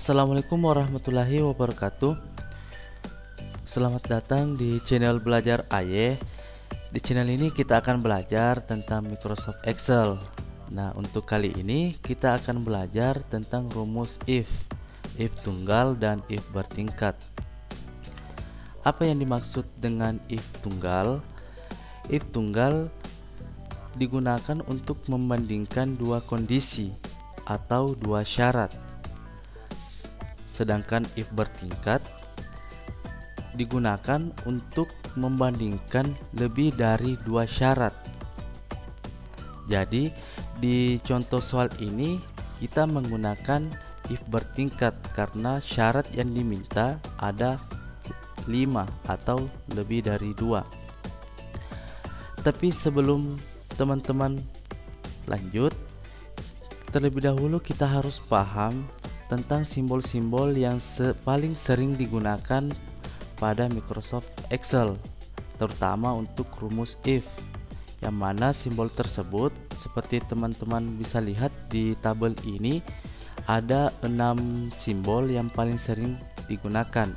Assalamualaikum warahmatullahi wabarakatuh. Selamat datang di channel Belajar AY. Di channel ini kita akan belajar tentang Microsoft Excel. Nah, untuk kali ini kita akan belajar tentang rumus if tunggal dan if bertingkat. Apa yang dimaksud dengan if tunggal? If tunggal digunakan untuk membandingkan dua kondisi atau dua syarat. Sedangkan if bertingkat digunakan untuk membandingkan lebih dari dua syarat. Jadi di contoh soal ini kita menggunakan if bertingkat karena syarat yang diminta ada 5 atau lebih dari 2. Tapi sebelum teman-teman lanjut, terlebih dahulu kita harus paham tentang simbol-simbol yang paling sering digunakan pada Microsoft Excel, terutama untuk rumus if, yang mana simbol tersebut seperti teman-teman bisa lihat di tabel ini ada 6 simbol yang paling sering digunakan.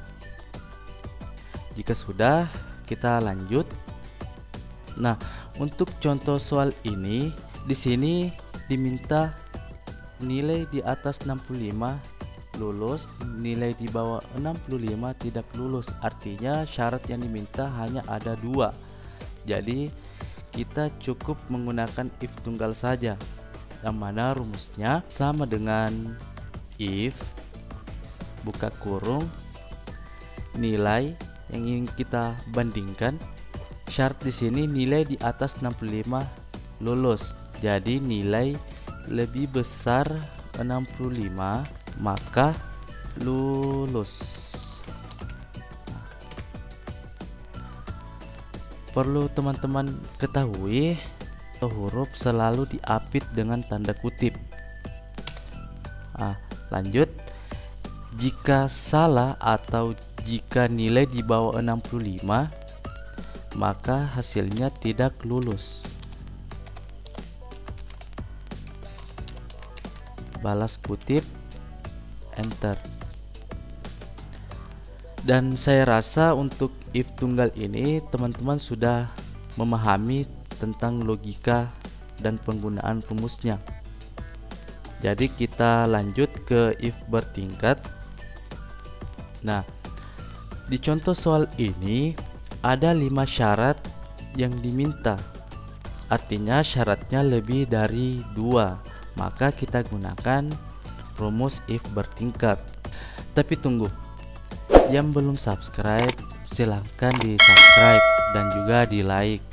Jika sudah, kita lanjut. Nah, untuk contoh soal ini di sini diminta nilai di atas 65 lulus, nilai di bawah 65 tidak lulus. Artinya syarat yang diminta hanya ada 2. Jadi kita cukup menggunakan if tunggal saja, yang mana rumusnya sama dengan if buka kurung nilai yang ingin kita bandingkan. Syarat di sini nilai di atas 65 lulus. Jadi nilai lebih besar 65 maka lulus. Perlu teman-teman ketahui, huruf selalu diapit dengan tanda kutip. Lanjut. Jika salah atau jika nilai di bawah 65 maka hasilnya tidak lulus. Balas kutip, enter. Dan saya rasa untuk if tunggal ini teman-teman sudah memahami tentang logika dan penggunaan rumusnya. Jadi kita lanjut ke if bertingkat. Nah, di contoh soal ini ada 5 syarat yang diminta. Artinya syaratnya lebih dari 2. Maka kita gunakan rumus if bertingkat. Tapi tunggu, yang belum subscribe silahkan di subscribe dan juga di like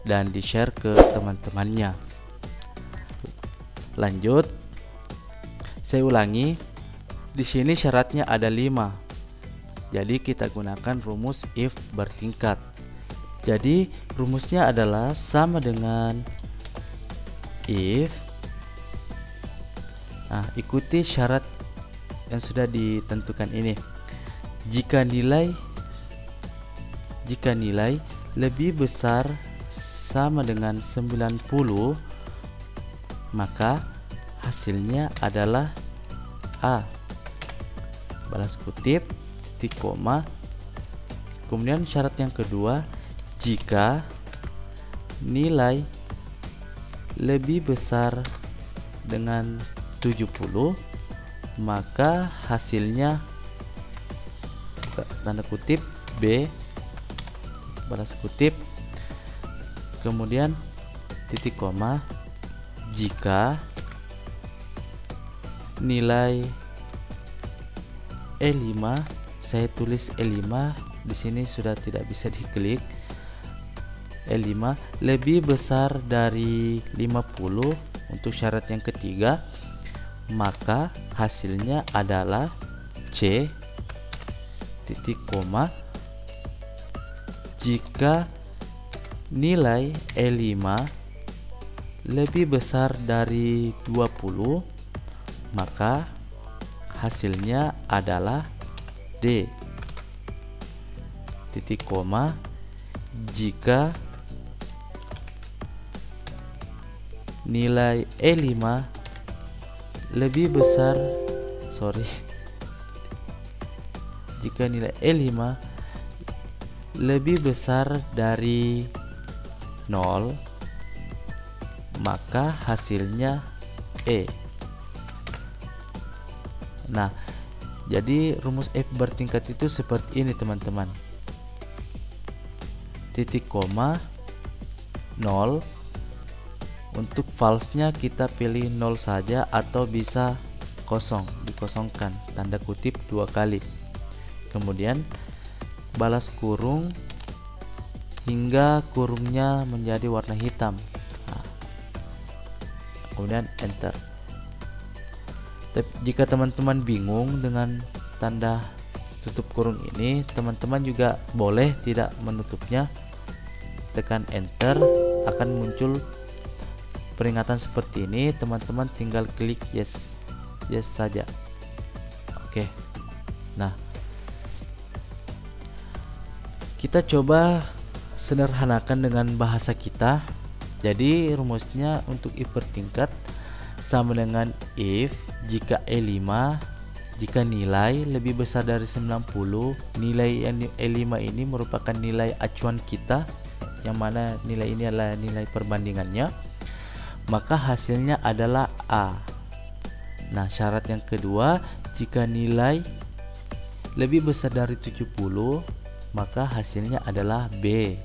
dan di share ke teman-temannya. Lanjut, saya ulangi, di sini syaratnya ada 5. Jadi kita gunakan rumus if bertingkat. Jadi rumusnya adalah sama dengan if. Ikuti syarat yang sudah ditentukan ini. Jika nilai lebih besar sama dengan 90 maka hasilnya adalah A. Balas kutip, titik koma. Kemudian syarat yang kedua, jika nilai lebih besar dengan 70 maka hasilnya tanda kutip B, balas kutip, kemudian titik koma. Jika nilai E5, saya tulis E5 di sini sudah tidak bisa diklik. E5 lebih besar dari 50 untuk syarat yang ketiga, maka hasilnya adalah C, titik koma. Jika nilai E5 lebih besar dari 20 maka hasilnya adalah D, titik koma. Jika nilai E5 lebih besar jika nilai E5 lebih besar dari 0, maka hasilnya E. Nah, jadi rumus if bertingkat itu seperti ini teman-teman. Titik koma 0. Untuk false-nya kita pilih 0 saja atau bisa kosong, dikosongkan tanda kutip 2 kali. Kemudian balas kurung hingga kurungnya menjadi warna hitam. Nah, kemudian enter. Jika teman-teman bingung dengan tanda tutup kurung ini, teman-teman juga boleh tidak menutupnya. Tekan enter, akan muncul peringatan seperti ini. Teman-teman tinggal klik yes saja. Oke. Nah, kita coba sederhanakan dengan bahasa kita. Jadi rumusnya untuk if bertingkat sama dengan if jika E5, jika nilai lebih besar dari 90, nilai yang E5 ini merupakan nilai acuan kita, yang mana nilai ini adalah nilai perbandingannya, maka hasilnya adalah A. Nah, syarat yang kedua, jika nilai lebih besar dari 70, maka hasilnya adalah B.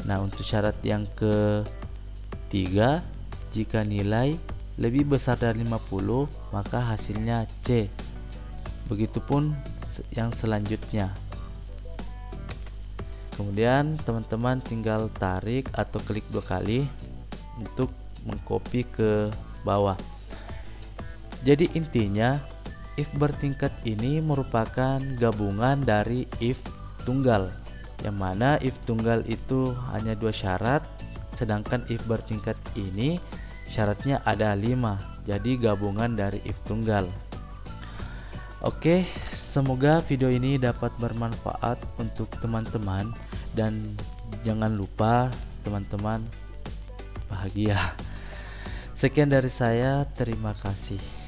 Nah, untuk syarat yang ketiga, jika nilai lebih besar dari 50, maka hasilnya C. Begitupun yang selanjutnya. Kemudian teman-teman tinggal tarik atau klik 2 kali untuk mengcopy ke bawah. Jadi intinya if bertingkat ini merupakan gabungan dari if tunggal, yang mana if tunggal itu hanya 2 syarat, sedangkan if bertingkat ini syaratnya ada 5, jadi gabungan dari if tunggal. Oke, semoga video ini dapat bermanfaat untuk teman-teman, dan jangan lupa teman-teman bahagia. Sekian dari saya, terima kasih.